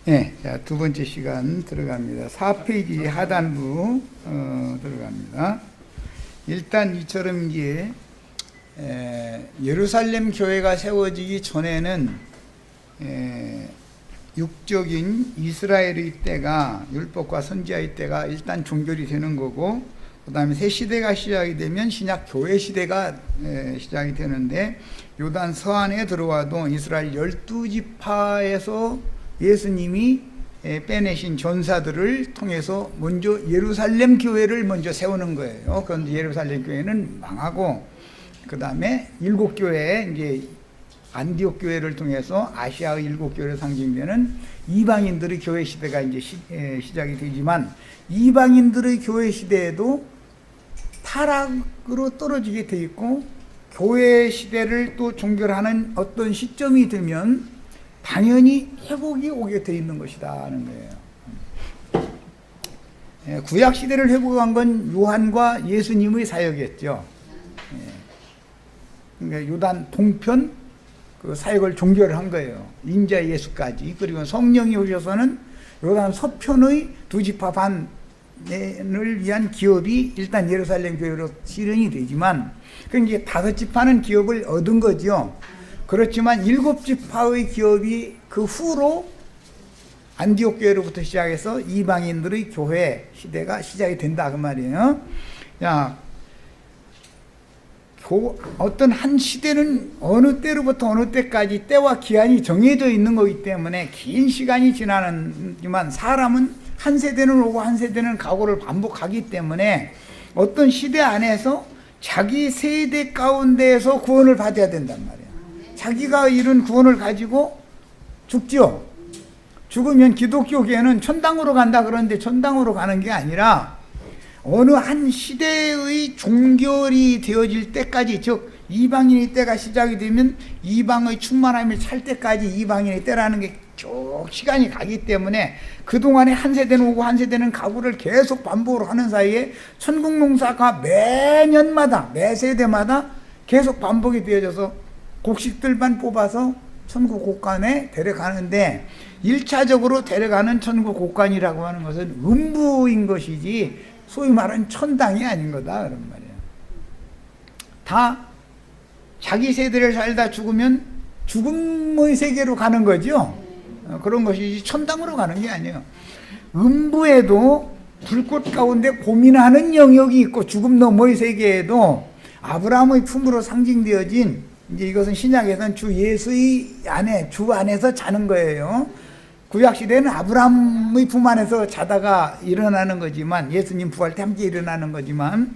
예, 자, 두 번째 시간 들어갑니다. 4페이지 하단부 들어갑니다. 일단 이처럼 이제 예루살렘 교회가 세워지기 전에는 육적인 이스라엘의 때가, 율법과 선지자의 때가 일단 종결이 되는 거고, 그 다음에 새 시대가 시작이 되면 신약 교회 시대가 시작이 되는데, 요단 서안에 들어와도 이스라엘 12지파에서 예수님이 빼내신 전사들을 통해서 먼저 예루살렘 교회를 먼저 세우는 거예요. 그런데 예루살렘 교회는 망하고, 그 다음에 7교회, 이제 안디옥 교회를 통해서 아시아의 7교회로 상징되는 이방인들의 교회 시대가 이제 시작이 되지만, 이방인들의 교회 시대에도 타락으로 떨어지게 돼 있고, 교회 시대를 또 종결하는 어떤 시점이 되면 당연히 회복이 오게 돼 있는 것이다 하는 거예요. 구약 시대를 회복한 건 요한과 예수님의 사역이었죠. 그러니까 요단 동편 그 사역을 종결한 거예요. 인자 예수까지. 그리고 성령이 오셔서는 요단 서편의 2지파 반을 위한 기업이 일단 예루살렘 교회로 실현이 되지만, 그러니까 이제 5지파는 기업을 얻은 거죠. 그렇지만 7지파의 기업이 그 후로 안디옥 교회로부터 시작해서 이방인들의 교회 시대가 시작이 된다 그 말이에요. 야, 어떤 한 시대는 어느 때로부터 어느 때까지 때와 기한이 정해져 있는 거기 때문에 긴 시간이 지나지만, 사람은 한 세대는 오고 한 세대는 가고를 반복하기 때문에 어떤 시대 안에서 자기 세대 가운데에서 구원을 받아야 된단 말이에요. 자기가 이룬 구원을 가지고 죽죠. 죽으면 기독교계는 천당으로 간다 그러는데, 천당으로 가는 게 아니라 어느 한 시대의 종결이 되어질 때까지, 즉 이방인의 때가 시작이 되면 이방의 충만함이 찰 때까지 이방인의 때라는 게 쭉 시간이 가기 때문에, 그동안에 한 세대는 오고 한 세대는 가고를 계속 반복으로 하는 사이에 천국 농사가 매년마다, 매 세대마다 계속 반복이 되어져서 곡식들만 뽑아서 천국 곳간에 데려가는데, 1차적으로 데려가는 천국 곳간이라고 하는 것은 음부인 것이지 소위 말하는 천당이 아닌 거다 그런 말이에요. 다 자기 세대를 살다 죽으면 죽음의 세계로 가는 거죠. 그런 것이지 천당으로 가는 게 아니에요. 음부에도 불꽃 가운데 고민하는 영역이 있고, 죽음 너머의 세계에도 아브라함의 품으로 상징되어진, 이제 이것은 신약에서는 주 예수의 안에, 주 안에서 자는 거예요. 구약시대는 아브라함의 품 안에서 자다가 일어나는 거지만, 예수님 부활 때 함께 일어나는 거지만,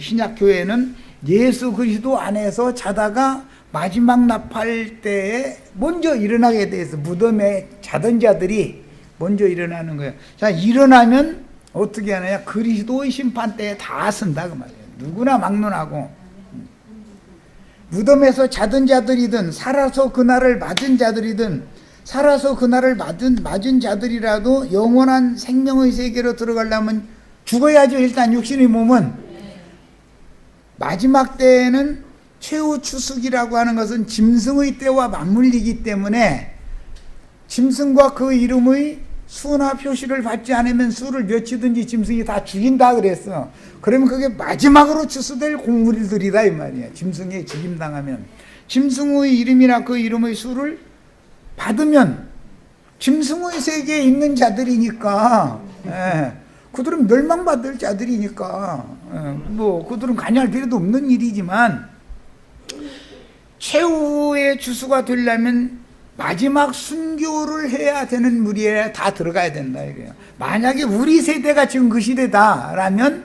신약교회는 예수 그리스도 안에서 자다가 마지막 나팔 때에 먼저 일어나게 돼서 무덤에 자던 자들이 먼저 일어나는 거예요. 자, 일어나면 어떻게 하느냐? 그리스도의 심판 때에 다 쓴다 그 말이에요. 누구나 막론하고. 무덤에서 자던 자들이든 살아서 그날을 맞은 자들이든, 살아서 그날을 맞은 자들이라도 영원한 생명의 세계로 들어가려면 죽어야죠. 일단 육신의 몸은. 마지막 때에는 최후 추수기라고 하는 것은 짐승의 때와 맞물리기 때문에, 짐승과 그 이름의 수나 표시를 받지 않으면 수를 몇이든지 짐승이 다 죽인다 그랬어. 그러면 그게 마지막으로 추수될 곡물들이다 이 말이야. 짐승에 죽임당하면 짐승의 이름이나 그 이름의 수를 받으면 짐승의 세계에 있는 자들이니까, 그들은 멸망받을 자들이니까, 뭐 그들은 관여할 필요도 없는 일이지만, 최후의 주수가 되려면 마지막 순교를 해야 되는 무리에 다 들어가야 된다 이거예요. 만약에 우리 세대가 지금 그 시대다라면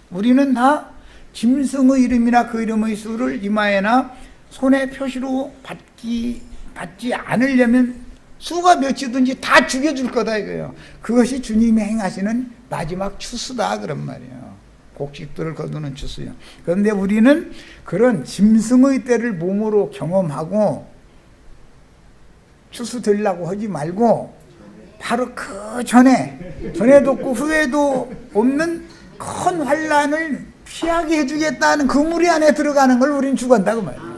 우리는 다 짐승의 이름이나 그 이름의 수를 이마에나 손에 표시로 받지 않으려면 수가 몇이든지 다 죽여줄 거다 이거예요. 그것이 주님이 행하시는 마지막 추수다 그런 말이에요. 곡식들을 거두는 추수요. 그런데 우리는 그런 짐승의 때를 몸으로 경험하고 추수 되려고 하지 말고, 바로 그 전에도 없고 후에도 없는 큰 환난을 피하게 해주겠다는 그 무리 안에 들어가는 걸 우리는 죽었다고 말이에요.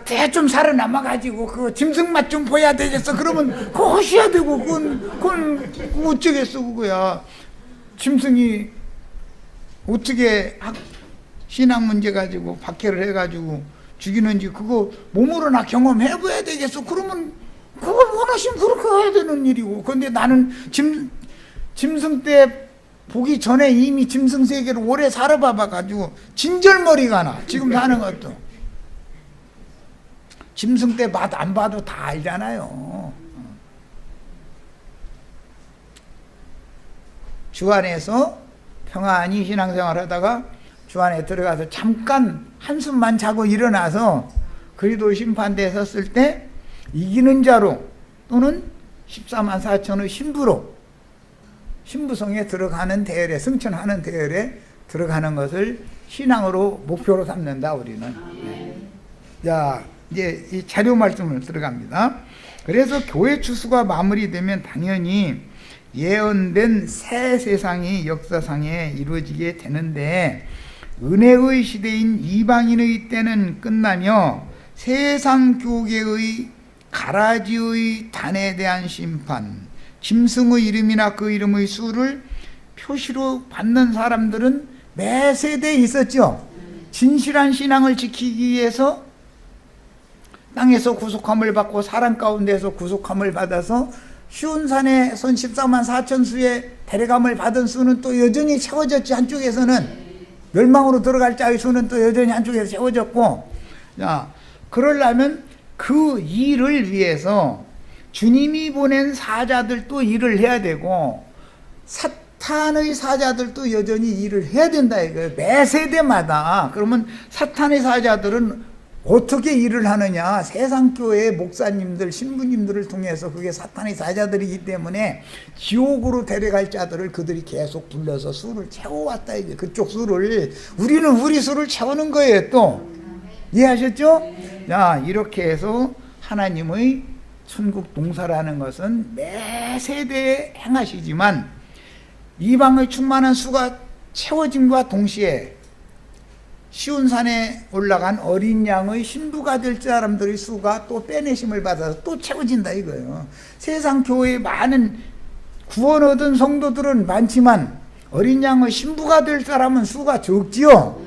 대좀 살아남아가지고 그 짐승 맛 좀 보여야 되겠어. 그러면 그거 하셔야 되고 그건 어쩌겠어 그거야. 짐승이 어떻게 신앙 문제 가지고 박해를 해가지고 죽이는지 그거 몸으로나 경험해봐야 되겠어. 그러면 그걸 원하시면 그렇게 해야 되는 일이고. 그런데 나는 짐승 때 보기 전에 이미 짐승 세계를 오래 살아봐가지고 진절머리가 나. 지금 사는 것도 짐승 때 맛 안 봐도 다 알잖아요. 주 안에서 평안히 신앙생활 하다가 주 안에 들어가서 잠깐 한숨만 자고 일어나서 그리도 심판대에 섰을 때 이기는 자로 또는 14만 4천의 신부로 신부성에 들어가는 대열에 승천하는 대열에 들어가는 것을 신앙으로 목표로 삼는다 우리는. 네. 자 이제 이 자료 말씀을 들어갑니다. 그래서 교회 추수가 마무리되면 당연히 예언된 새 세상이 역사상에 이루어지게 되는데 은혜의 시대인 이방인의 때는 끝나며 세상 교계의 가라지의 단에 대한 심판, 짐승의 이름이나 그 이름의 수를 표시로 받는 사람들은 매 세대에 있었죠. 진실한 신앙을 지키기 위해서 땅에서 구속함을 받고 사람 가운데서 구속함을 받아서 쉬운 산에 선 14만 4천 수의 데려감을 받은 수는 또 여전히 채워졌지. 한쪽에서는 멸망으로 들어갈 자의 수는 또 여전히 한쪽에서 채워졌고, 자, 그러려면 그 일을 위해서 주님이 보낸 사자들도 일을 해야 되고 사탄의 사자들도 여전히 일을 해야 된다 이거예요. 매 세대마다. 그러면 사탄의 사자들은 어떻게 일을 하느냐? 세상교회 목사님들, 신부님들을 통해서 그게 사탄의 사자들이기 때문에 지옥으로 데려갈 자들을 그들이 계속 불러서 수를 채워왔다 이게. 그쪽 수를. 우리는 우리 수를 채우는 거예요 또. 이해하셨죠? 자, 이렇게 해서 하나님의 천국 동사라는 것은 매 세대에 행하시지만 이방의 충만한 수가 채워짐과 동시에 시온 산에 올라간 어린 양의 신부가 될 사람들의 수가 또 빼내심을 받아서 또 채워진다 이거예요. 세상 교회에 많은 구원 얻은 성도들은 많지만 어린 양의 신부가 될 사람은 수가 적지요.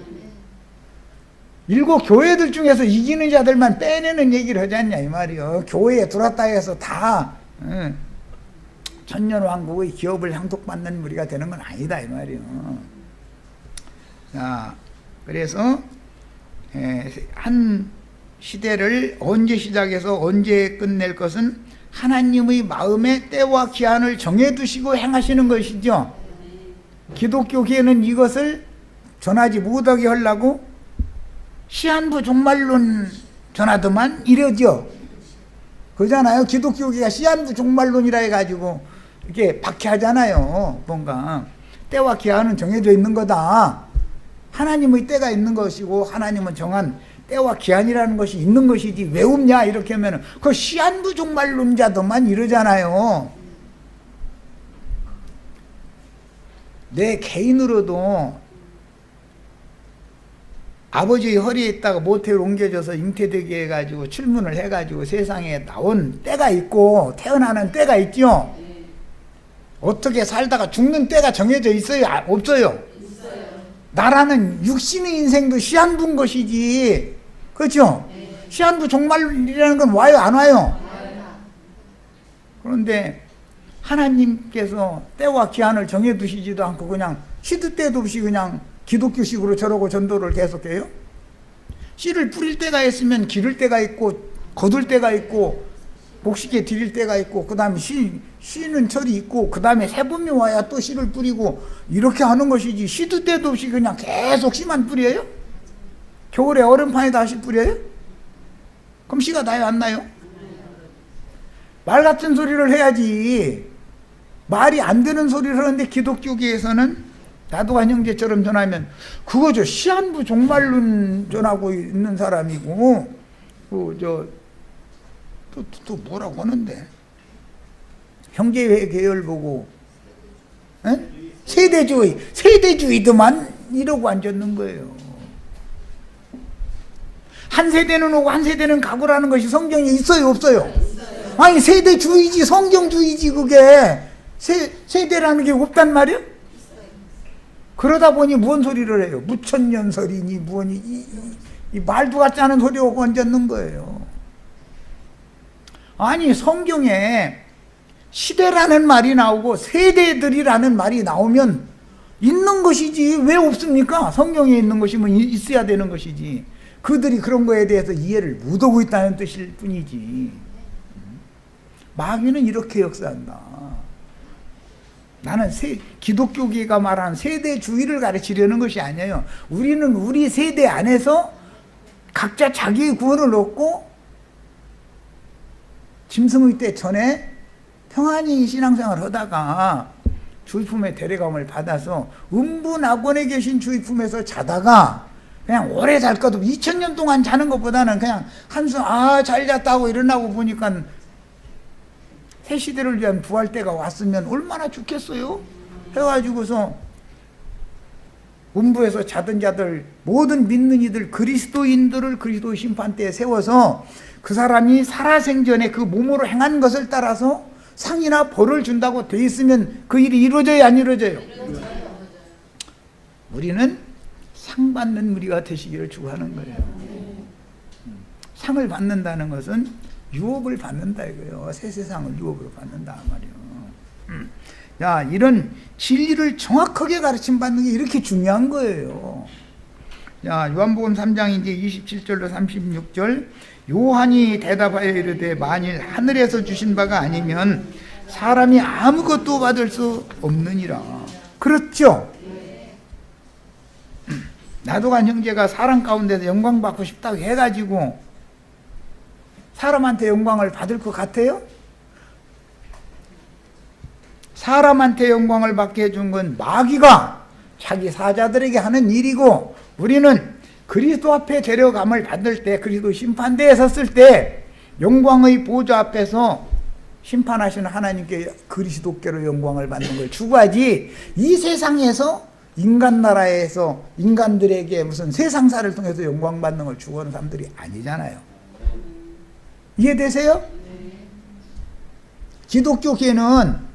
일곱 교회들 중에서 이기는 자들만 빼내는 얘기를 하지 않냐 이 말이요. 교회에 들어왔다 해서 다 천년왕국의 기업을 향독받는 무리가 되는 건 아니다 이 말이요. 자, 그래서 한 시대를 언제 시작해서 언제 끝낼 것은 하나님의 마음의 때와 기한을 정해두시고 행하시는 것이죠. 기독교계는 이것을 전하지 못하게 하려고 시한부 종말론 전하더만 이러죠. 그러잖아요. 기독교계가 시한부 종말론이라 해가지고 이렇게 박해하잖아요. 뭔가 때와 기한은 정해져 있는 거다. 하나님의 때가 있는 것이고 하나님은 정한 때와 기한이라는 것이 있는 것이지 왜 없냐 이렇게 하면 그 시한부 종말론자더만 이러잖아요. 내 개인으로도 아버지 허리에 있다가 모텔 옮겨져서 잉태되게 해가지고 출문을 해가지고 세상에 나온 때가 있고 태어나는 때가 있죠. 어떻게 살다가 죽는 때가 정해져 있어요? 없어요? 나라는 육신의 인생도 시한부인 것이지. 그렇죠? 시한부 종말이라는 건 와요 안 와요? 그런데 하나님께서 때와 기한을 정해두시지도 않고 그냥 시도 때도 없이 그냥 기독교식으로 저러고 전도를 계속해요? 씨를 뿌릴 때가 있으면 기를 때가 있고 거둘 때가 있고 목식에 드릴 때가 있고 그 다음에 씨는 철이 있고 그 다음에 새봄이 와야 또 씨를 뿌리고 이렇게 하는 것이지 시도 때도 없이 그냥 계속 씨만 뿌려요? 겨울에 얼음판에다 씨 뿌려요? 그럼 씨가 나요 안 나요? 말 같은 소리를 해야지. 말이 안 되는 소리를 하는데 기독교계에서는 나도한 형제처럼 전하면 그거죠. 시한부 종말론 전하고 있는 사람이고 또 뭐라고 하는데 형제회 계열 보고 세대주의더만 이러고 앉았는 거예요. 한 세대는 오고 한 세대는 가고라는 것이 성경에 있어요, 없어요? 아니, 세대주의지, 성경주의지. 그게 세대라는 게 없단 말이야? 그러다 보니 무슨 소리를 해요? 무천년설이니 무언이 이 말도 같지 않은 소리가 얹었는 거예요. 아니, 성경에 시대라는 말이 나오고 세대들이라는 말이 나오면 있는 것이지 왜 없습니까? 성경에 있는 것이면 있어야 되는 것이지. 그들이 그런 거에 대해서 이해를 못하고 있다는 뜻일 뿐이지. 마귀는 이렇게 역사한다. 나는 기독교계가 말하는 세대주의를 가르치려는 것이 아니에요. 우리는 우리 세대 안에서 각자 자기의 구원을 얻고 짐승의 때 전에 평안히 신앙생활을 하다가 주의품의 데려감을 받아서 음부낙원에 계신 주의품에서 자다가 그냥 오래 잘 것도 2000년 동안 자는 것보다는 그냥 한숨 잘 잤다고 일어나고 보니까 새 시대를 위한 부활 때가 왔으면 얼마나 좋겠어요? 해가지고서 음부에서 자던 자들 모든 믿는 이들 그리스도인들을 그리스도 심판대에 세워서 그 사람이 살아생전에 그 몸으로 행한 것을 따라서 상이나 벌을 준다고 돼 있으면 그 일이 이루어져요, 안 이루어져요? 우리는 상 받는 우리가 되시기를 축원하는 거예요. 상을 받는다는 것은 유업을 받는다 이거예요. 새 세상을 유업으로 받는다 말이에요. 자, 이런 진리를 정확하게 가르침 받는 게 이렇게 중요한 거예요. 자, 요한복음 3장 이제 27절로 36절. 요한이 대답하여 이르되 만일 하늘에서 주신 바가 아니면 사람이 아무것도 받을 수 없느니라. 그렇죠? 나도간 형제가 사람 가운데서 영광 받고 싶다고 해가지고 사람한테 영광을 받을 것 같아요? 사람한테 영광을 받게 해준 건 마귀가 자기 사자들에게 하는 일이고, 우리는 그리스도 앞에 데려감을 받을 때, 그리스도 심판대에 섰을 때 영광의 보좌 앞에서 심판하시는 하나님께 그리스도께로 영광을 받는 걸 추구하지, 이 세상에서 인간 나라에서 인간들에게 무슨 세상사를 통해서 영광 받는 걸 추구하는 사람들이 아니잖아요. 이해되세요? 기독교계는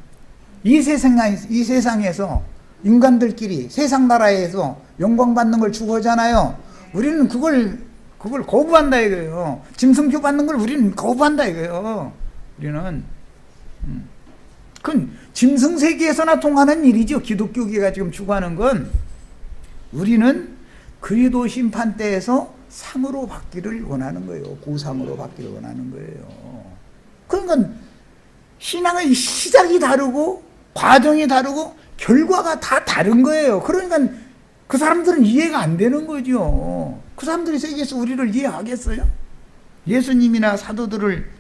이 세상에서 인간들끼리 세상 나라에서 영광 받는 걸 추구하잖아요. 우리는 그걸 거부한다 이거예요. 짐승표 받는 걸 우리는 거부한다 이거예요. 우리는 그건 짐승 세계에서나 통하는 일이죠. 기독교계가 지금 추구하는 건 우리는 그리스도 심판대에서 상으로 받기를 원하는 거예요. 보상으로 받기를 원하는 거예요. 그러니까 신앙의 시작이 다르고 과정이 다르고 결과가 다 다른 거예요. 그러니까 그 사람들은 이해가 안 되는 거죠. 그 사람들이 세계에서 우리를 이해하겠어요? 예수님이나 사도들을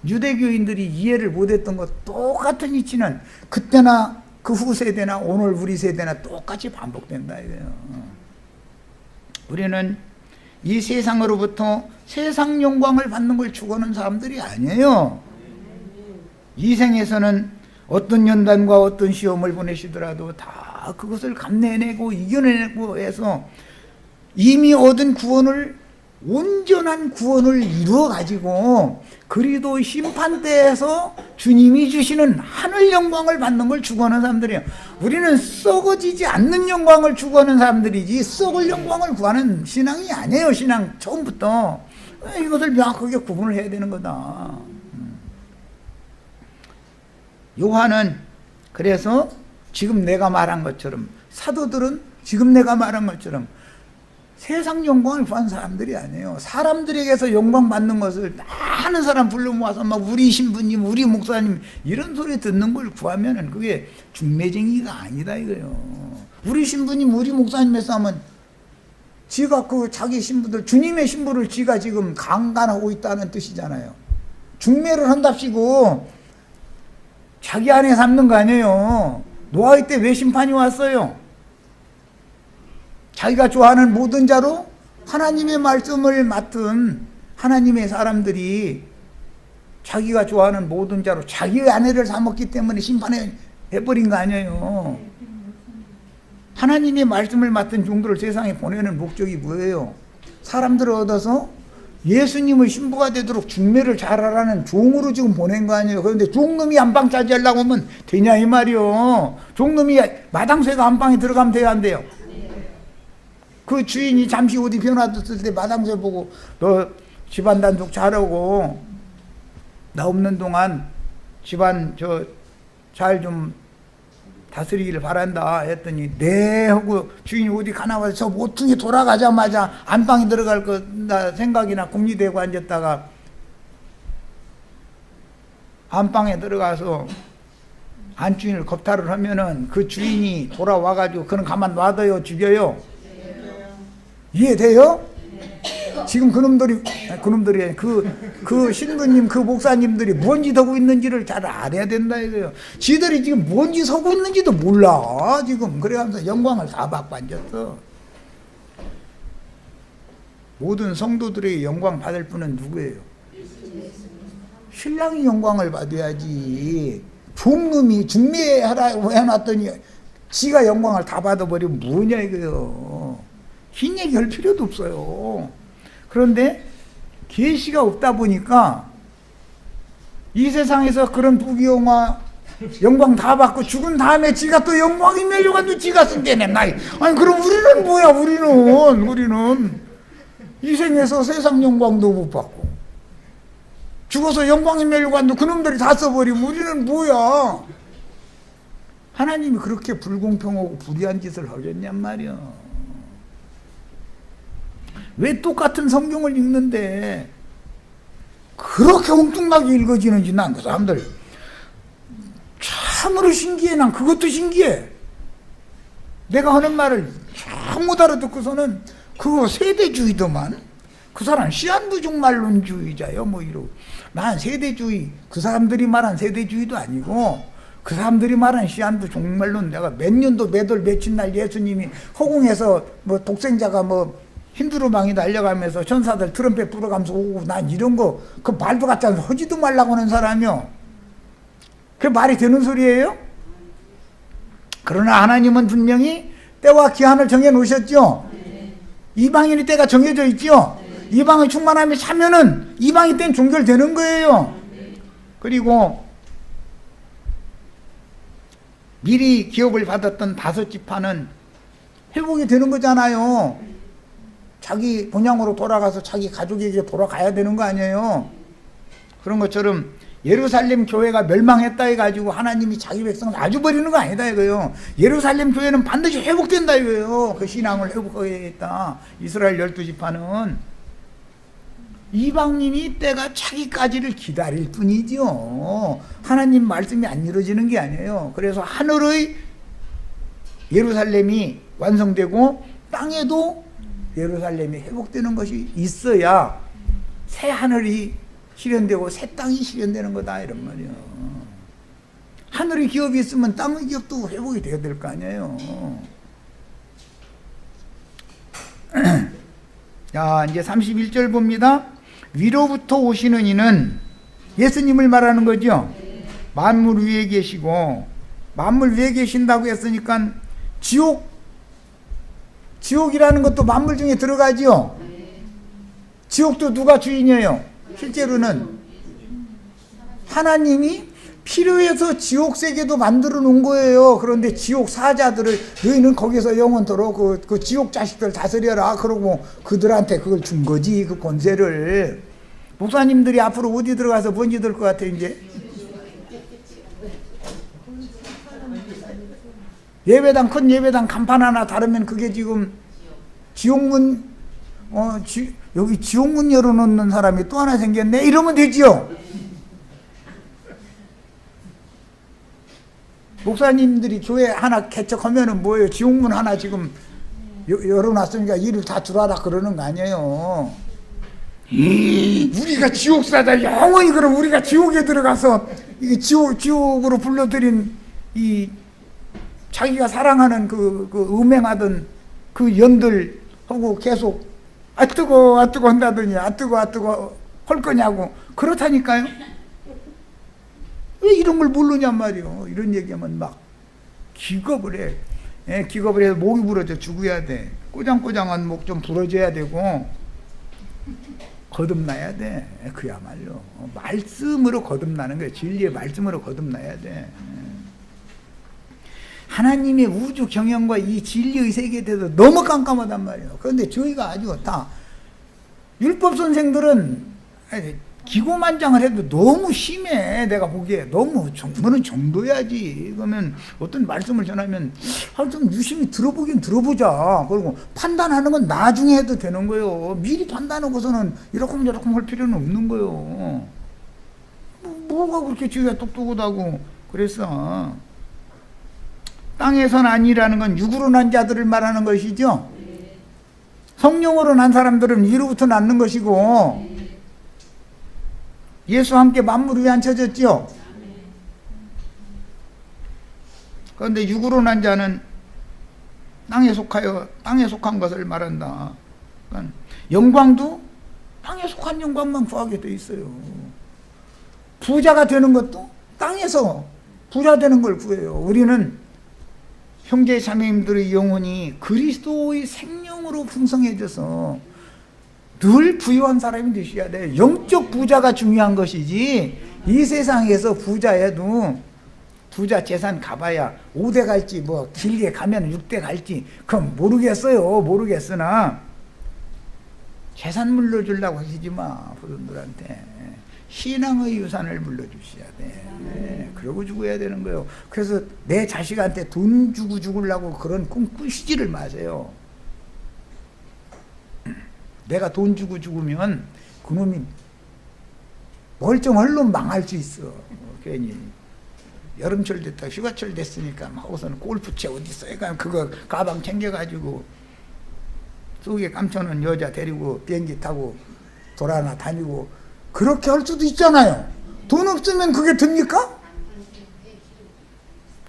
유대교인들이 이해를 못했던 것 똑같은 이치는 그때나 그 후 세대나 오늘 우리 세대나 똑같이 반복된다 이거예요. 우리는 이 세상으로부터 세상 영광을 받는 걸 추구하는 사람들이 아니에요. 이 생에서는 어떤 연단과 어떤 시험을 보내시더라도 다 그것을 감내해내고 이겨내고 해서 이미 얻은 구원을, 온전한 구원을 이루어 가지고 그리스도 심판대에서 주님이 주시는 하늘 영광을 받는 걸 추구하는 사람들이에요. 우리는 썩어지지 않는 영광을 추구하는 사람들이지 썩을 영광을 구하는 신앙이 아니에요. 신앙 처음부터 이것을 명확하게 구분을 해야 되는 거다. 요한은 그래서 지금 내가 말한 것처럼, 사도들은 지금 내가 말한 것처럼 세상 영광을 구한 사람들이 아니에요. 사람들에게서 영광 받는 것을 많은 사람 불러 모아서 막 우리 신부님, 우리 목사님 이런 소리 듣는 걸 구하면은 그게 중매쟁이가 아니다 이거예요. 우리 신부님, 우리 목사님에서 하면 지가 그 자기 신부들, 주님의 신부를 지가 지금 강간하고 있다는 뜻이잖아요. 중매를 한답시고 자기 안에 삼는 거 아니에요. 노아의 때 왜 심판이 왔어요? 자기가 좋아하는 모든 자로 하나님의 말씀을 맡은 하나님의 사람들이 자기가 좋아하는 모든 자로 자기의 아내를 삼았기 때문에 심판해버린 거 아니에요. 하나님의 말씀을 맡은 종들을 세상에 보내는 목적이 뭐예요? 사람들을 얻어서 예수님의 신부가 되도록 중매를 잘하라는 종으로 지금 보낸 거 아니에요. 그런데 종놈이 안방 차지하려고 하면 되냐 이 말이요. 종놈이 마당쇠가 안방에 들어가면 돼야 안 돼요? 그 주인이 잠시 어디 변화됐을 때 마당쇠 보고 너 집안 단속 잘하고 나 없는 동안 집안 잘 좀 다스리기를 바란다 했더니 네 하고 주인이 어디 가나 봐서 저 모퉁이 돌아가자마자 안방에 들어갈 거다 생각이나 궁리대고 앉았다가 안방에 들어가서 안주인을 겁탈을 하면은 그 주인이 돌아와가지고 그는 가만 놔둬요 죽여요? 이해돼요? 지금 그놈들이 그 신부님 그 목사님들이 뭔 짓 하고 있는지를 잘 알아야 된다 이거예요. 지들이 지금 뭔 짓 하고 있는지도 몰라 지금. 그래가면서 영광을 다 받고 앉았어. 모든 성도들에게 영광 받을 분은 누구예요? 신랑이 영광을 받아야지. 종놈이 중매하라고 해놨더니 지가 영광을 다 받아버리면 뭐냐 이거요. 긴 얘기할 필요도 없어요. 그런데 계시가 없다 보니까 이 세상에서 그런 부귀영화 영광 다 받고 죽은 다음에 지가 또 영광이 멸려가지고 지가 쓴대네 나이. 아니 그럼 우리는 뭐야? 우리는 이 생에서 세상 영광도 못 받고 죽어서 영광이 멸려가지고 그놈들이 다 써버리면 우리는 뭐야? 하나님이 그렇게 불공평하고 불의한 짓을 하겠냔 말이야. 왜 똑같은 성경을 읽는데 그렇게 엉뚱하게 읽어지는지 난 그 사람들 참으로 신기해. 난 그것도 신기해. 내가 하는 말을 참 못 알아듣고서는 그거 세대주의더만. 그 사람 시한부족말론주의자요 뭐 이러고. 난 세대주의, 그 사람들이 말한 세대주의도 아니고 그 사람들이 말한 시한부족말론. 내가 몇 년도 몇 월 며칠 날 예수님이 허공에서 뭐 독생자가 뭐 힌두루망이 날려가면서 천사들 트럼펫 불어가면서 오고 난 이런 거 그 말도 같지 않아서 하지도 말라고 하는 사람이요. 그게 말이 되는 소리예요? 그러나 하나님은 분명히 때와 기한을 정해 놓으셨죠. 이방인의 때가 정해져 있죠. 이방의 충만함이 차면은 이방인 때는 종결되는 거예요. 그리고 미리 기업을 받았던 5지파는 회복이 되는 거잖아요. 자기 본향으로 돌아가서 자기 가족에게 돌아가야 되는 거 아니에요. 그런 것처럼 예루살렘 교회가 멸망했다 해가지고 하나님이 자기 백성을 놔줘버리는 거 아니다 이거요. 예루살렘 교회는 반드시 회복된다 이거예요. 그 신앙을 회복하겠다. 이스라엘 12지파는 이방인이 때가 차기까지를 기다릴 뿐이죠. 하나님 말씀이 안 이루어지는 게 아니에요. 그래서 하늘의 예루살렘이 완성되고 땅에도 예루살렘이 회복되는 것이 있어야 새 하늘이 실현되고 새 땅이 실현되는 거다 이런 말이에요. 하늘의 기업이 있으면 땅의 기업도 회복이 돼야 될 거 아니에요. 자, 이제 31절 봅니다. 위로부터 오시는 이는 예수님을 말하는 거죠. 만물 위에 계시고, 만물 위에 계신다고 했으니까 지옥이라는 것도 만물 중에 들어가지요. 지옥도 누가 주인이에요? 실제로는 하나님이 필요해서 지옥 세계도 만들어 놓은 거예요. 그런데 지옥 사자들을 너희는 거기서 영원토록 그 지옥 자식들 다스려라 그러고 그들한테 그걸 준 거지. 그 권세를. 목사님들이 앞으로 어디 들어가서 뭔지 될 것 같아 이제? 예배당, 큰 예배당 간판 하나 다르면 그게 지금 지옥문, 여기 지옥문 열어놓는 사람이 또 하나 생겼네? 이러면 되지요? 목사님들이 교회 하나 개척하면은 뭐예요? 지옥문 하나 지금 열어놨으니까 이를 다 들어와라 그러는 거 아니에요? 우리가 지옥사다. 영원히 그럼 우리가 지옥에 들어가서 이 지옥으로 불러들인 이 자기가 사랑하는 그 음행하던 그 연들하고 계속 아 뜨거 한다더니 아 뜨거 할 거냐고. 그렇다니까요. 왜 이런 걸 모르냔 말이요. 이런 얘기하면 막 기겁을 해. 기겁을 해서 목이 부러져 죽어야 돼. 꼬장꼬장한 목 좀 부러져야 되고. 거듭나야 돼. 그야말로 말씀으로 거듭나는 거예요. 진리의 말씀으로 거듭나야 돼. 하나님의 우주 경영과 이 진리의 세계에 대해서 너무 깜깜하단 말이에요. 그런데 저희가 아주 다 율법 선생들은 기고만장을 해도 너무 심해. 내가 보기에 너무 너는 정도야지. 그러면 어떤 말씀을 전하면 좀 유심히 들어보긴 들어보자. 그리고 판단하는 건 나중에 해도 되는 거예요. 미리 판단하고서는 이러쿵저러쿵 할 필요는 없는 거예요. 뭐가 그렇게 지가 똑똑하다고 그랬어. 땅에선 아니라는 건 육으로 난 자들을 말하는 것이죠. 성령으로 난 사람들은 이로부터 낳는 것이고, 예수와 함께 만물 위에 앉혀졌죠. 그런데 육으로 난 자는 땅에 속한 것을 말한다. 그러니까 영광도 땅에 속한 영광만 구하게 돼 있어요. 부자가 되는 것도 땅에서 부자 되는 걸 구해요. 우리는 형제 자매님들의 영혼이 그리스도의 생명으로 풍성해져서 늘 부유한 사람이 되셔야 돼요. 영적 부자가 중요한 것이지, 이 세상에서 부자여도 부자 재산 가봐야 5대 갈지 뭐 길게 가면 6대 갈지 그건 모르겠으나 재산 물려주려고 하시지 마. 부분들한테 신앙의 유산을 물려주셔야 돼. 그러고 죽어야 되는 거예요. 그래서 내 자식한테 돈 주고 죽으려고 그런 꿈 꾸시지를 마세요. 내가 돈 주고 죽으면 그놈이 멀쩡할 놈 망할 수 있어. 괜히 여름철 됐다 휴가철 됐으니까 막 우선 골프채 어디 있어? 그러니까 그거 가방 챙겨가지고 속에 감춰놓은 여자 데리고 비행기 타고 돌아나 다니고 그렇게 할 수도 있잖아요. 돈 없으면 그게 됩니까?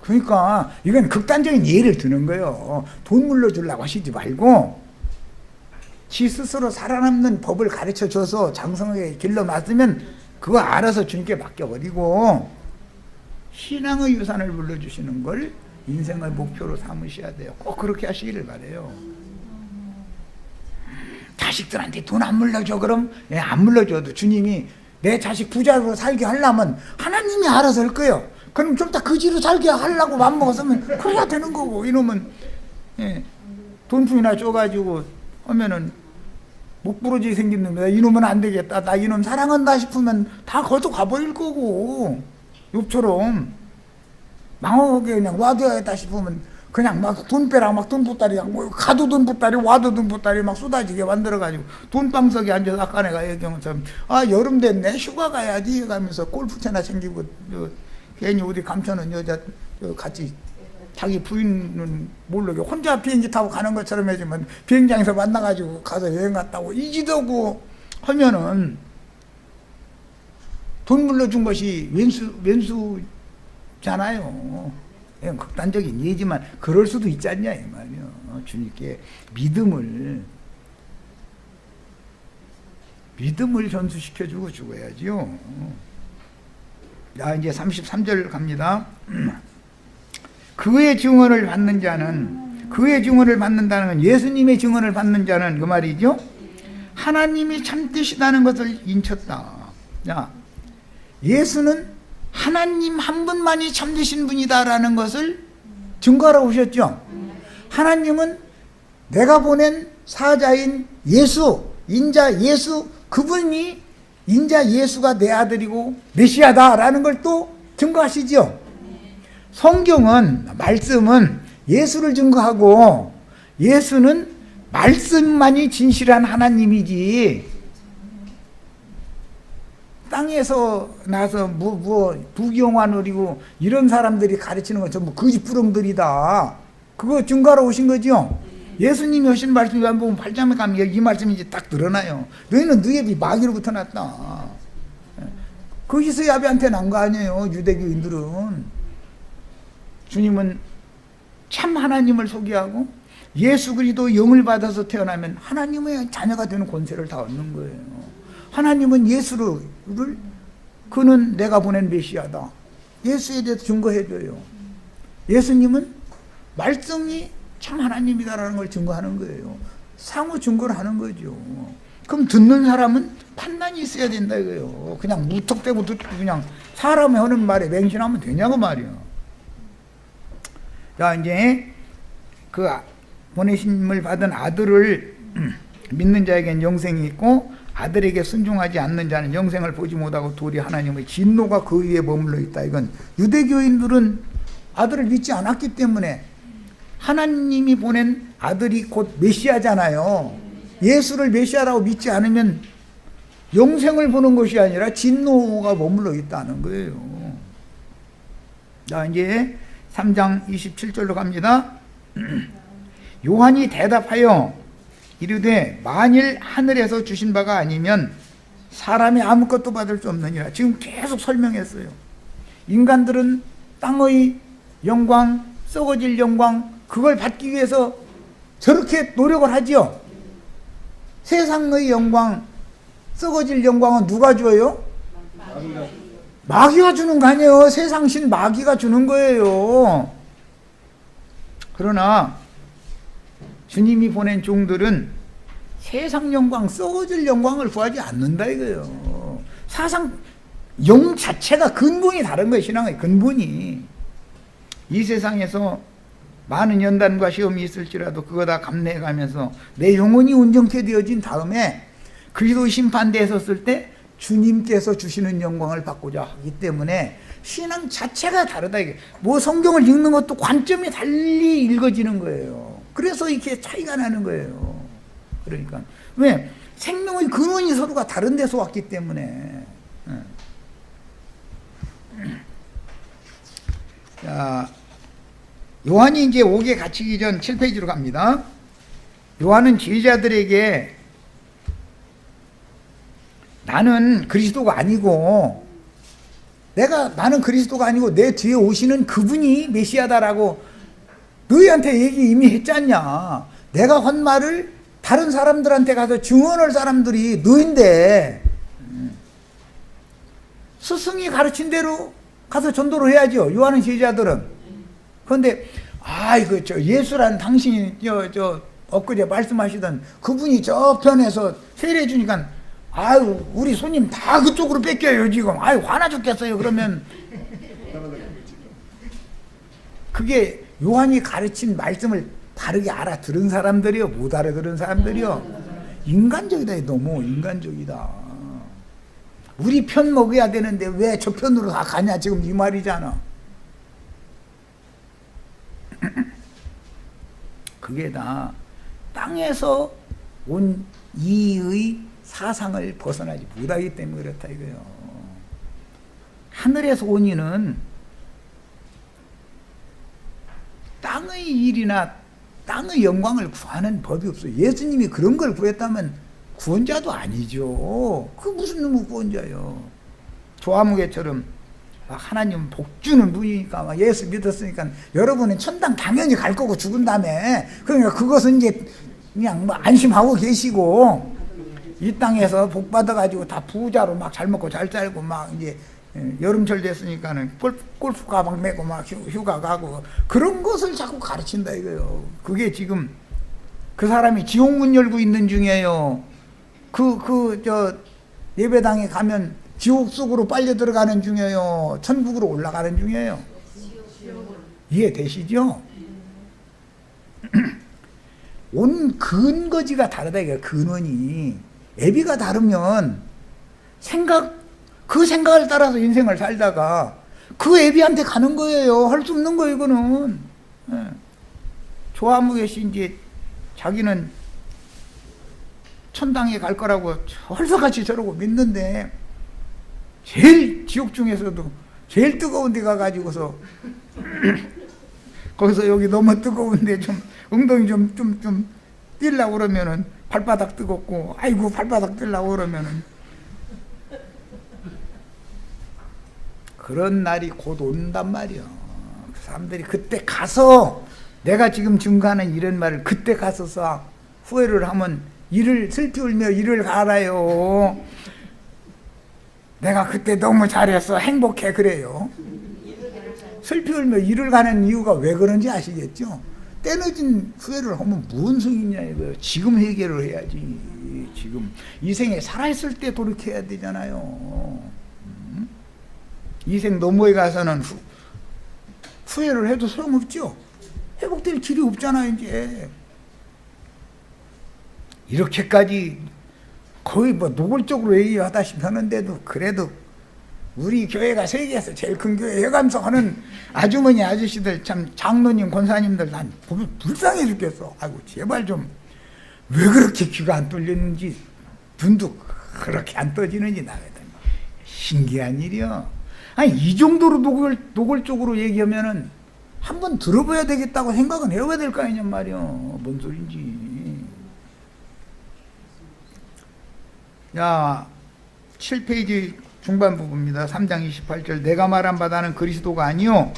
그러니까 이건 극단적인 예를 드는 거예요. 돈 물려주려고 하시지 말고 지 스스로 살아남는 법을 가르쳐줘서 장성하게 길러놨으면 그거 알아서 주님께 맡겨버리고 신앙의 유산을 물려주시는 걸 인생의 목표로 삼으셔야 돼요. 꼭 그렇게 하시기를 바라요. 자식들한테 돈 안 물려줘 그럼? 예, 안 물려줘도 주님이 내 자식 부자로 살게 하려면 하나님이 알아서 할 거예요. 그럼 좀 더 그지로 살게 하려고 맘먹었으면 그래야 되는 거고, 이놈은 예, 돈푼이나 줘가지고 하면은 목부러지게 생긴 놈이다. 이놈은 안 되겠다. 나 이놈 사랑한다 싶으면 다 거기서 가버릴 거고, 욥처럼 망하게 그냥 와둬야겠다 싶으면 그냥 막 돈 빼라 막 돈 보따리 뭐 가도 돈 보따리 와도 돈 보따리 막 쏟아지게 만들어가지고 돈방석에 앉아서 아까 내가 얘기한 것처럼 여름 됐네 휴가 가야지 가면서 골프채나 챙기고 괜히 어디 감춰놓은 여자 같이 자기 부인은 모르게 혼자 비행기 타고 가는 것처럼 해주면 비행장에서 만나가지고 가서 여행 갔다고 이지도고 하면은 돈 물려준 것이 왼수잖아요. 극단적인 예지만 그럴 수도 있지 않냐 이 말이요. 주님께 믿음을 전수시켜주고 죽어야지요. 자, 이제 33절 갑니다. 그의 증언을 받는 자는, 그의 증언을 받는다는 건 예수님의 증언을 받는 자는 그 말이죠. 하나님이 참되시다는 것을 인쳤다. 자, 예수는 하나님 한 분만이 참되신 분이다라는 것을 증거하러 오셨죠. 하나님은 내가 보낸 사자인 예수, 인자 예수, 그분이 인자 예수가 내 아들이고 메시아다라는 걸 또 증거하시죠. 성경은, 말씀은 예수를 증거하고 예수는 말씀만이 진실한 하나님이지 땅에서 나서 부귀영화 누리고 이런 사람들이 가르치는 건 전부 거짓부렁들이다. 그거 증거하러 오신 거죠. 예수님이 하신 말씀이 안 보면 8장에 가면 이 말씀이 이제 딱 드러나요. 너희는 너희 앱이 마귀로부터 났다. 거기서 야비한테 난 거 아니에요. 유대교인들은. 주님은 참 하나님을 소개하고 예수 그리스도 영을 받아서 태어나면 하나님의 자녀가 되는 권세를 다 얻는 거예요. 하나님은 예수를 그는 내가 보낸 메시아다. 예수에 대해서 증거해줘요. 예수님은 말씀이 참 하나님이다라는 걸 증거하는 거예요. 상호 증거를 하는 거죠. 그럼 듣는 사람은 판단이 있어야 된다 이거예요. 그냥 무턱대고 듣고 그냥 사람이 하는 말에 맹신하면 되냐고 말이요. 자, 이제 그 보내심을 받은 아들을 믿는 자에게는 영생이 있고 아들에게 순종하지 않는 자는 영생을 보지 못하고 도리 하나님의 진노가 그 위에 머물러 있다. 이건 유대교인들은 아들을 믿지 않았기 때문에 하나님이 보낸 아들이 곧 메시아잖아요. 예수를 메시아라고 믿지 않으면 영생을 보는 것이 아니라 진노가 머물러 있다는 거예요. 자, 이제 3장 27절로 갑니다. 요한이 대답하여 이르되 만일 하늘에서 주신 바가 아니면 사람이 아무것도 받을 수 없느니라. 지금 계속 설명했어요. 인간들은 땅의 영광, 썩어질 영광, 그걸 받기 위해서 저렇게 노력을 하지요. 세상의 영광, 썩어질 영광은 누가 줘요? 마귀가 주는 거 아니에요. 세상신 마귀가 주는 거예요. 그러나 주님이 보낸 종들은 세상 영광, 썩어질 영광을 구하지 않는다 이거예요. 사상 영 자체가 근본이 다른 거예요. 신앙의 근본이. 이 세상에서 많은 연단과 시험이 있을지라도 그거 다 감내해가면서 내 영혼이 온전케 되어진 다음에 그리스도 심판대에 섰을 때 주님께서 주시는 영광을 받고자 하기 때문에 신앙 자체가 다르다. 이게 뭐 성경을 읽는 것도 관점이 달리 읽어지는 거예요. 그래서 이렇게 차이가 나는 거예요. 그러니까 왜? 생명의 근원이 서로가 다른 데서 왔기 때문에. 자, 요한이 이제 옥에 갇히기 전 7페이지로 갑니다. 요한은 제자들에게 나는 그리스도가 아니고 나는 그리스도가 아니고 내 뒤에 오시는 그분이 메시아다라고 너희한테 얘기 이미 했지 않냐. 내가 한 말을 다른 사람들한테 가서 증언할 사람들이 너인데 스승이 가르친 대로 가서 전도를 해야죠. 요한은 제자들은. 그런데 이거 예수라는 당신이 엊그제 말씀하시던 그분이 저편에서 세례해 주니까 우리 손님 다 그쪽으로 뺏겨요 지금. 화나 죽겠어요. 그러면 그게 요한이 가르친 말씀을 다르게 알아들은 사람들이요, 못 알아들은 사람들이요. 인간적이다. 너무 인간적이다. 우리 편 먹어야 되는데 왜 저 편으로 다 가냐 지금 이 말이잖아. 그게 다 땅에서 온 이의 사상을 벗어나지 못하기 때문에 그렇다 이거예요. 하늘에서 온 이는 땅의 일이나 땅의 영광을 구하는 법이 없어요. 예수님이 그런 걸 구했다면 구원자도 아니죠. 그 무슨 놈의 구원자예요. 조아무개처럼 하나님 복 주는 분이니까 예수 믿었으니까 여러분은 천당 당연히 갈 거고 죽은 다음에 그러니까 그것은 이제 그냥 안심하고 계시고 이 땅에서 복 받아가지고 다 부자로 막 잘 먹고 잘 살고 막 이제 여름철 됐으니까는 골프 가방 메고 막 휴가 가고 그런 것을 자꾸 가르친다 이거예요. 그게 지금 그 사람이 지옥문 열고 있는 중이에요. 예배당에 가면 지옥 속으로 빨려 들어가는 중이에요. 천국으로 올라가는 중이에요. 이해되시죠? 온 근거지가 다르다 이거예요. 근원이. 애비가 다르면 그 생각을 따라서 인생을 살다가 그 애비한테 가는 거예요. 할 수 없는 거예요, 이거는. 조아무개씨 이제 자기는 천당에 갈 거라고 헐석같이 저러고 믿는데 제일 지옥 중에서도 제일 뜨거운 데 가가지고서 거기서 여기 너무 뜨거운데 좀 엉덩이 좀 뛸라고 그러면은 발바닥 뜨겁고 아이고 발바닥 뛸라고 그러면은 그런 날이 곧 온단 말이야. 그 사람들이 그때 가서 내가 지금 증거하는 이런 말을 그때 가서서 후회를 하면 슬피 울며 이를 갈아요. 내가 그때 너무 잘했어 행복해 그래요. 슬피 울며 이를 가는 이유가 왜 그런지 아시겠죠? 때늦은 후회를 하면 무슨 소용이냐 이거예요. 지금 해결을 해야지. 지금 이 생에 살아있을 때 돌이켜야 되잖아요. 이 생 너머에 가서는 후회를 해도 소용없죠. 회복될 길이 없잖아요. 이제 이렇게까지 거의 뭐 노골적으로 얘기하다시피 하는데도 그래도 우리 교회가 세계에서 제일 큰 교회 해가면서 하는 아주머니 아저씨들 참 장로님 권사님들 난 보면 불쌍해 죽겠어. 아이고 제발 좀 왜 그렇게 귀가 안 뚫리는지 눈도 그렇게 안 떠지는지 나거든. 신기한 일이야. 아니 이 정도로 노골적으로 얘기하면은 한번 들어봐야 되겠다고 생각은 해봐야 될 거 아니냐 말이야. 뭔 소린지. 야 7페이지 중반 부분입니다. 3장 28절 내가 말한 바다는 그리스도가 아니요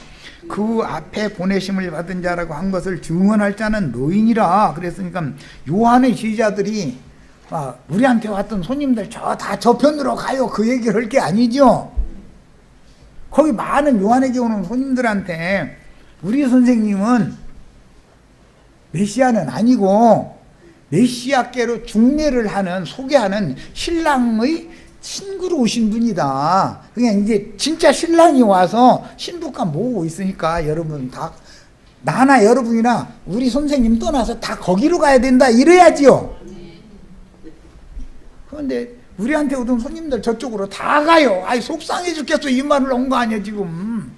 그 앞에 보내심을 받은 자라고 한 것을 증언할 자는 너희니라. 그랬으니까 요한의 제자들이 우리한테 왔던 손님들 다 저편으로 가요 그 얘기를 할 게 아니죠. 거기 많은 요한에게 오는 손님들한테 우리 선생님은 메시아는 아니고 메시아께로 중매를 하는 소개하는 신랑의 친구로 오신 분이다. 그냥 이제 진짜 신랑이 와서 신부감 모으고 있으니까 여러분 다 나나 여러분이나 우리 선생님 떠나서 다 거기로 가야 된다 이래야지요. 그런데 우리한테 오던 손님들 저쪽으로 다 가요. 아이 속상해 죽겠어. 이 말을 온 거 아니야 지금.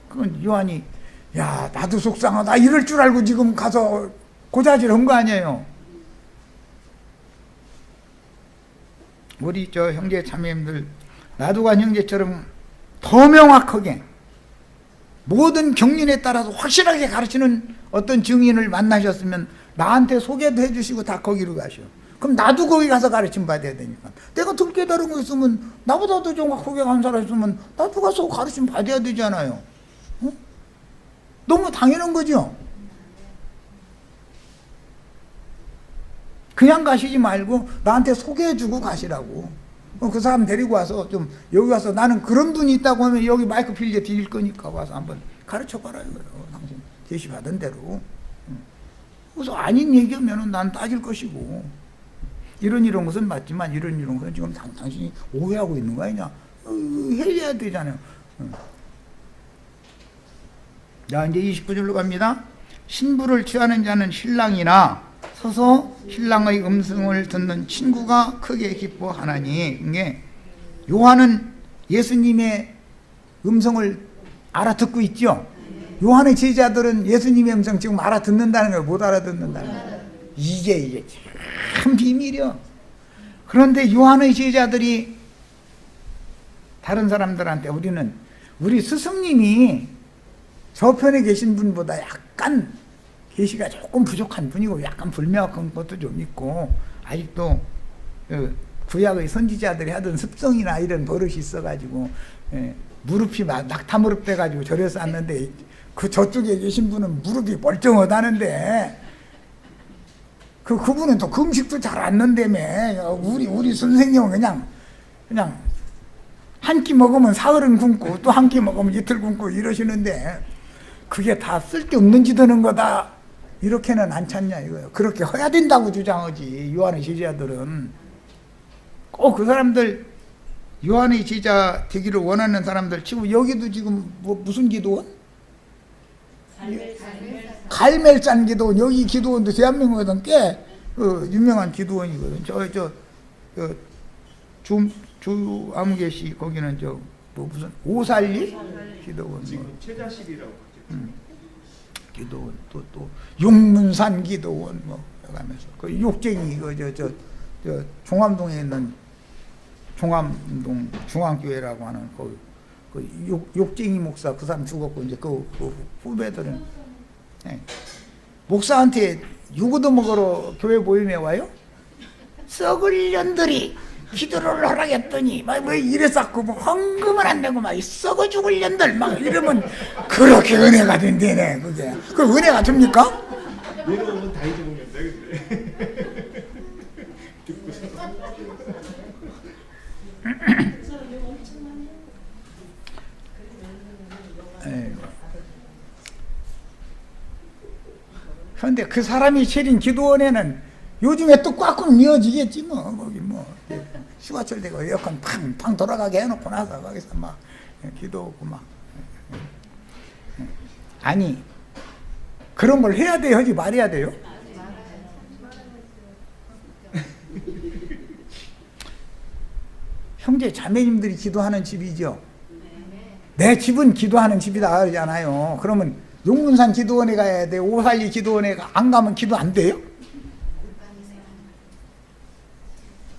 그건 요한이 야 나도 속상하다 이럴 줄 알고 지금 가서 고자질 한 거 아니에요. 우리 저 형제 자매님들 나도간 형제처럼 더 명확하게 모든 경륜에 따라서 확실하게 가르치는 어떤 증인을 만나셨으면 나한테 소개도 해주시고 다 거기로 가셔. 그럼 나도 거기 가서 가르침 받아야 되니까. 내가 덜 깨달은 거 있으면 나보다도 정확하게 간 사람 있으면 나도 가서 가르침 받아야 되잖아요. 어? 너무 당연한 거죠. 그냥 가시지 말고 나한테 소개해주고 가시라고. 그 사람 데리고 와서 좀 여기 와서 나는 그런 분이 있다고 하면 여기 마이크 필게 드릴 거니까 와서 한번 가르쳐봐라 이거예요. 당신 제시 받은 대로. 그래서 아닌 얘기하면 난 따질 것이고 이런 것은 맞지만 이런 것은 지금 당신이 오해하고 있는 거 아니냐. 해야 되잖아요. 자 이제 29절로 갑니다. 신부를 취하는 자는 신랑이나 서서 신랑의 음성을 듣는 친구가 크게 기뻐하나니. 이게 요한은 예수님의 음성을 알아듣고 있죠. 요한의 제자들은 예수님의 음성 지금 알아듣는다는 거예요. 못 알아듣는다는 거예요. 이게 참 비밀이요. 그런데 요한의 제자들이 다른 사람들한테 우리 스승님이 저편에 계신 분보다 약간 계시가 조금 부족한 분이고 약간 불명확한 것도 좀 있고 아직도 구약의 선지자들이 하던 습성이나 이런 버릇이 있어가지고 무릎이 낙타 무릎 돼가지고 절에서 왔는데 그 저쪽에 계신 분은 무릎이 멀쩡하다는데 그분은 또 금식도 잘 안 넣는다며. 우리 선생님은 그냥 한 끼 먹으면 사흘은 굶고 또 한 끼 먹으면 이틀 굶고 이러시는데 그게 다 쓸데없는 짓 하는 거다. 이렇게는 안 찾냐 이거예요. 그렇게 해야 된다고 주장하지. 요한의 제자들은 꼭 그 사람들 요한의 제자 되기를 원하는 사람들 지금 여기도 지금 무슨 기도원? 갈멜산 기도원. 여기 기도원도 대한민국에서는 꽤 유명한 기도원이거든. 주암계시 거기는 무슨 오살리 기도원 지금 최자실이라고 기도원 또 용문산 기도원 가면서 그 욕쟁이 저 종암동에 있는 종암동 중앙교회라고 하는 그 욕쟁이 목사 그 사람 죽었고 이제 그 후배들은 목사한테 유구도 먹으러 교회 모임에 와요? 썩을 년들이 기도를 하라겠더니 막 이래갖고 헌금을 안 내고 막 썩어 죽을 년들 막 이러면 그렇게 은혜가 된대네. 그게 그 은혜가 됩니까? 내려오면 다 잊어먹는다 근데. 그런데 그 사람이 차린 기도원에는 요즘에 또 꽉꽉 이어지겠지 뭐. 거기 뭐 휴가철 되고 에어컨 팡팡 돌아가게 해놓고 나서 거기서 막 기도하고 막. 아니 그런 걸 해야 돼요, 하지 말아야 돼요? 형제 자매님들이 기도하는 집이죠. 내 집은 기도하는 집이다 그러잖아요. 그러면 용문산 기도원에 가야 돼, 오살리 기도원에 안 가면 기도 안 돼요?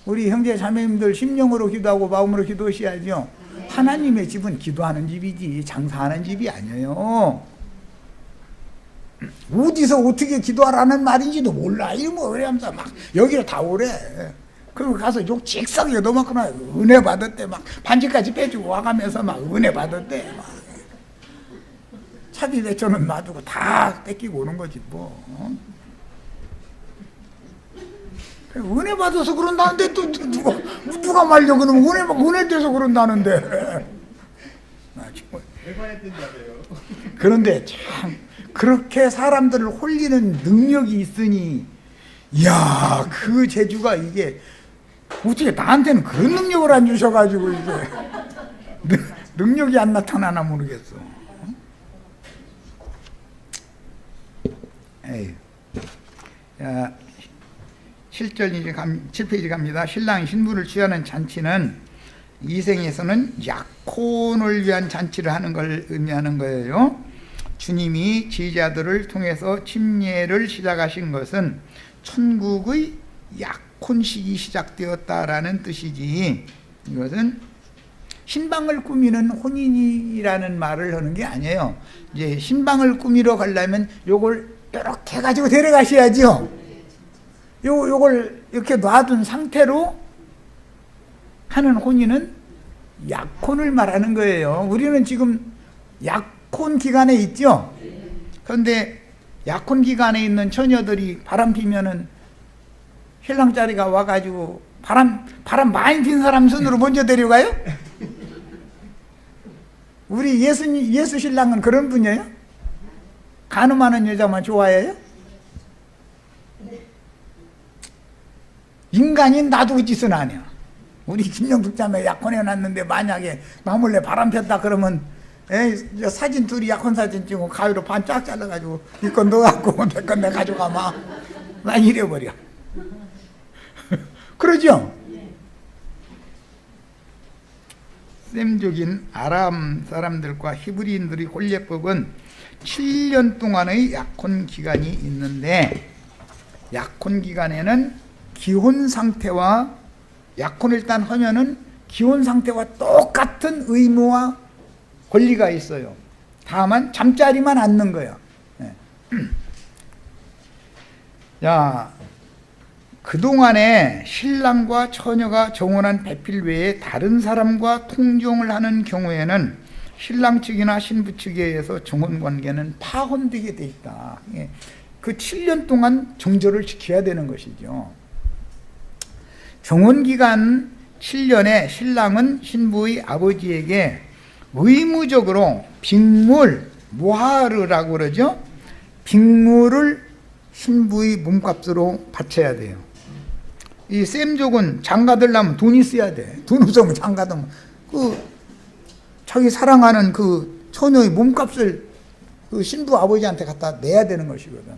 우리 형제 자매님들 심령으로 기도하고 마음으로 기도하셔야죠. 하나님의 집은 기도하는 집이지 장사하는 집이 아니에요. 어디서 어떻게 기도하라는 말인지도 몰라. 이거 뭐 그러면서 막 여기로 다 오래. 그리고 가서 욕 직성이 너만큼나 은혜 받았대. 막 반지까지 빼주고 와가면서 막 은혜 받았대. 막 차비 대처는 놔두고 다 뺏기고 오는 거지 뭐. 은혜 받아서 그런다는데 또 누가 말려 그러면 은혜 돼서 그런다는데. 그런데 참 그렇게 사람들을 홀리는 능력이 있으니, 이야 그 재주가 이게 어떻게 나한테는 그런 능력을 안 주셔가지고 이게 능력이 안 나타나나 모르겠어. 에이. 자, 7페이지 갑니다. 신랑이 신부를 취하는 잔치는 이생에서는 약혼을 위한 잔치를 하는 걸 의미하는 거예요. 주님이 제자들을 통해서 침례를 시작하신 것은 천국의 약혼식이 시작되었다라는 뜻이지, 이것은 신방을 꾸미는 혼인이라는 말을 하는 게 아니에요. 이제 신방을 꾸미러 가려면 요걸 이렇게 해가지고 데려가셔야죠. 요걸 이렇게 놔둔 상태로 하는 혼인은 약혼을 말하는 거예요. 우리는 지금 약혼 기간에 있죠. 그런데 약혼 기간에 있는 처녀들이 바람 피면은 신랑 자리가 와가지고 바람 많이 핀 사람 손으로 먼저 데려가요? 우리 예수 신랑은 그런 분이에요? 간음하는 여자만 좋아해요? 인간이 놔두고 짓은 안 해요. 우리 김영숙 자매 약혼해놨는데 만약에 나몰래 바람 폈다 그러면 사진 둘이 약혼 사진 찍고 가위로 반 쫙 잘라가지고 이 건 너 갖고 내 건 내 가져가마 난 이래버려. 그러죠? 셈족인 아람 사람들과 히브리인들의 혼례법은 7년 동안의 약혼 기간이 있는데, 약혼 기간에는 기혼 상태와 약혼을 일단 하면은 기혼 상태와 똑같은 의무와 권리가 있어요. 다만 잠자리만 않는 거예요. 네. 자, 그동안에 신랑과 처녀가 정혼한 배필 외에 다른 사람과 통정을 하는 경우에는 신랑 측이나 신부 측에 의해서 정혼 관계는 파혼되게 돼 있다. 그 7년 동안 정절을 지켜야 되는 것이죠. 정혼기간 7년에 신랑은 신부의 아버지에게 의무적으로 빅물, 무하르라고 그러죠. 빅물을 신부의 몸값으로 바쳐야 돼요. 이 셈족은 장가들려면 돈이 있어야 돼. 돈 없으면 장가도 자기 사랑하는 그 처녀의 몸값을 그 신부 아버지한테 갖다 내야 되는 것이거든.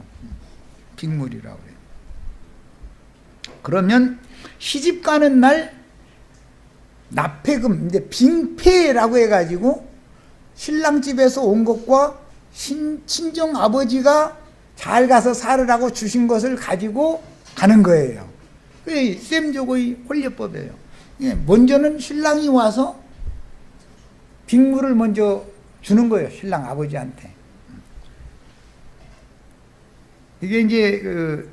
빅물이라고 그래요. 그러면 시집 가는 날 납폐금, 이제 빙패라고 해가지고 신랑 집에서 온 것과 친정 아버지가 잘 가서 살으라고 주신 것을 가지고 가는 거예요. 그게 셈족의 혼례법이에요. 먼저는 신랑이 와서 빅물을 먼저 주는 거예요. 신랑 아버지한테. 이게 이제 그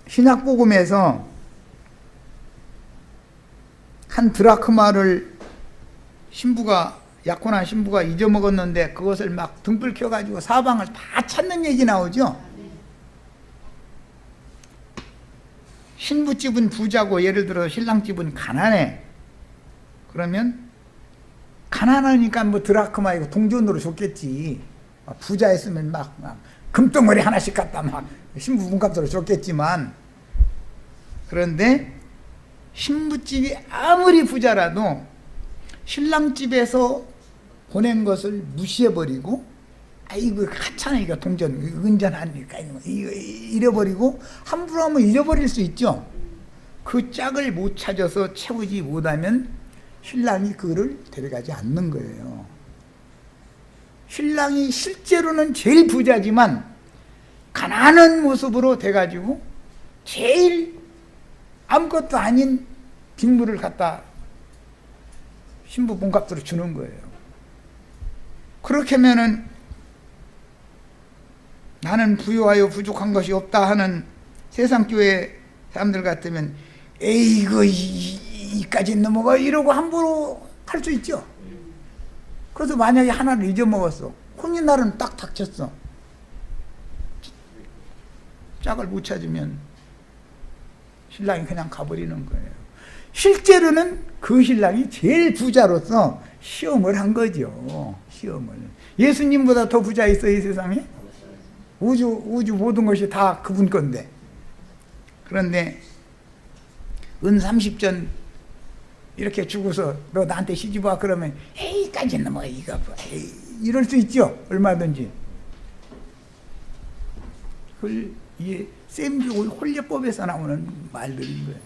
신약복음에서 한 드라크마를 약혼한 신부가 잊어먹었는데 그것을 막 등불 켜가지고 사방을 다 찾는 얘기 나오죠. 신부집은 부자고 예를 들어 신랑집은 가난해. 그러면 가난하니까 뭐 드라크마이고 동전으로 줬겠지. 부자였으면 막 금덩어리 하나씩 갖다 막 신부 몸값으로 줬겠지만, 그런데 신부집이 아무리 부자라도 신랑집에서 보낸 것을 무시해버리고, 아이고 하찮아 이거 동전 은전하니까 이거 잃어버리고, 함부로 하면 잃어버릴 수 있죠. 그 짝을 못 찾아서 채우지 못하면 신랑이 그를 데려가지 않는 거예요. 신랑이 실제로는 제일 부자지만 가난한 모습으로 돼가지고 제일 아무것도 아닌 빅물을 갖다 신부 몸값으로 주는 거예요. 그렇게 하면은 나는 부유하여 부족한 것이 없다 하는 세상교회 사람들 같으면 에이 이거 이까지 넘어가 이러고 함부로 할 수 있죠. 그래서 만약에 하나를 잊어먹었어, 혼인날은 딱 닥쳤어, 짝을 못 찾으면 신랑이 그냥 가버리는 거예요. 실제로는 그 신랑이 제일 부자로서 시험을 한 거죠. 시험을. 예수님보다 더 부자 있어요, 이 세상에? 우주 모든 것이 다 그분 건데. 그런데 은 30전 이렇게 주고서 너 나한테 시집 와 그러면 에이까지는 뭐 이거 뭐 에이, 이럴 수 있죠. 얼마든지. 이게 셈비 홀례법에서 나오는 말들인 거예요.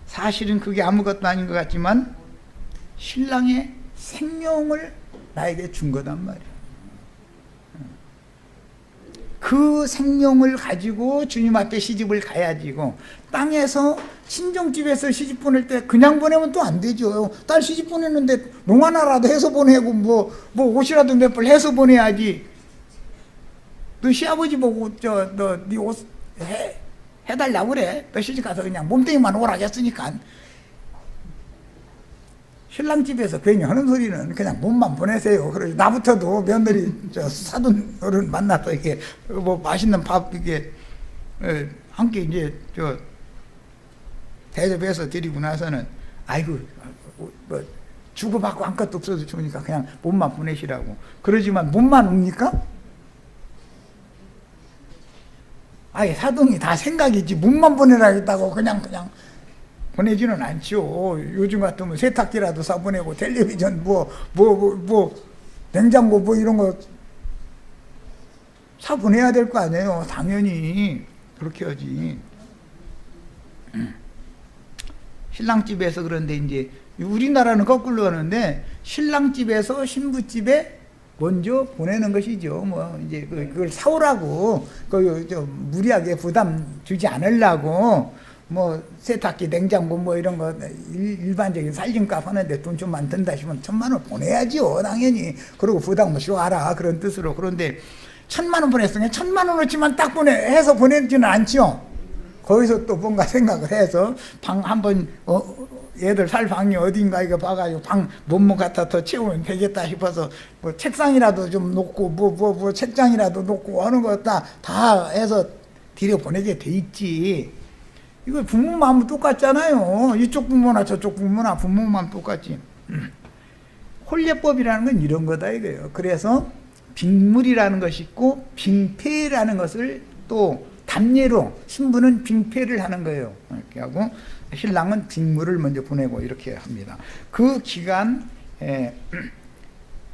사실은 그게 아무것도 아닌 것 같지만 신랑의 생명을 나에게 준 거단 말이에요. 그 생명을 가지고 주님 앞에 시집을 가야지고, 땅에서 친정집에서 시집 보낼 때 그냥 보내면 또 안 되죠. 딸 시집 보내는데 농 하나라도 해서 보내고 뭐 옷이라도 몇 벌 해서 보내야지. 너 시아버지 보고 너 네 옷 해달라고 그래. 너 시집 가서 그냥 몸뚱이만 오라겠으니까. 신랑 집에서 괜히 하는 소리는 그냥 몸만 보내세요. 그래서 나부터도 며느리 사돈 어른 만나서 이렇게 뭐 맛있는 밥 이게 함께 이제 대접해서 드리고 나서는 아이고 뭐 주고받고 한 것도 없어서 좋으니까 그냥 몸만 보내시라고. 그러지만 몸만 옵니까? 아예 사돈이 다 생각이지 몸만 보내라 했다고 그냥 보내지는 않죠. 요즘 같으면 세탁기라도 사보내고 텔레비전 뭐 냉장고 뭐 이런 거 사보내야 될 거 아니에요. 당연히 그렇게 하지. 신랑집에서. 그런데 이제 우리나라는 거꾸로 하는데 신랑집에서 신부집에 먼저 보내는 것이죠. 뭐 이제 그걸 사오라고, 무리하게 부담 주지 않으려고. 뭐 세탁기, 냉장고 뭐 이런 거 일반적인 살림값 하는데 돈 좀만 든다 싶으면 1,000,000원 보내야지요, 당연히. 그리고 부담 없이 와라 그런 뜻으로. 그런데 1,000,000원 보냈으면 1,000,000원어치만 딱 해서 보내지는 않죠. 거기서 또 뭔가 생각을 해서 방 한번 얘들 살 방이 어딘가 이거 봐가지고 방 몸무 갖다 더 채우면 되겠다 싶어서 뭐 책상이라도 좀 놓고 뭐 책장이라도 놓고 하는 거 다 해서 들여 보내게 돼 있지. 이거 부모 마음은 똑같잖아요. 이쪽 부모나 저쪽 부모나 부모 마음 똑같지. 홀례법이라는 건 이런 거다 이거예요. 그래서 빅물이라는 것이 있고 빙패라는 것을 또 담례로 신부는 빙패를 하는 거예요. 이렇게 하고 신랑은 빅물을 먼저 보내고 이렇게 합니다. 그 기간,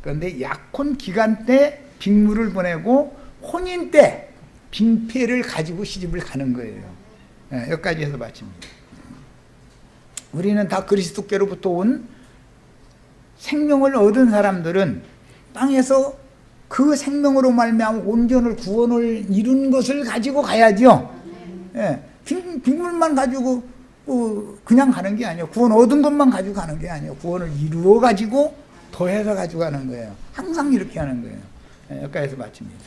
그런데 약혼 기간 때 빅물을 보내고 혼인 때 빙패를 가지고 시집을 가는 거예요. 여기까지 해서 마칩니다. 우리는 다 그리스도께로부터 온 생명을 얻은 사람들은 땅에서 그 생명으로 말미암아 온전을 구원을 이룬 것을 가지고 가야죠. 빅물만 가지고 그냥 가는 게 아니에요. 구원 얻은 것만 가지고 가는 게 아니에요. 구원을 이루어 가지고 더해서 가지고 가는 거예요. 항상 이렇게 하는 거예요. 여기까지 해서 마칩니다.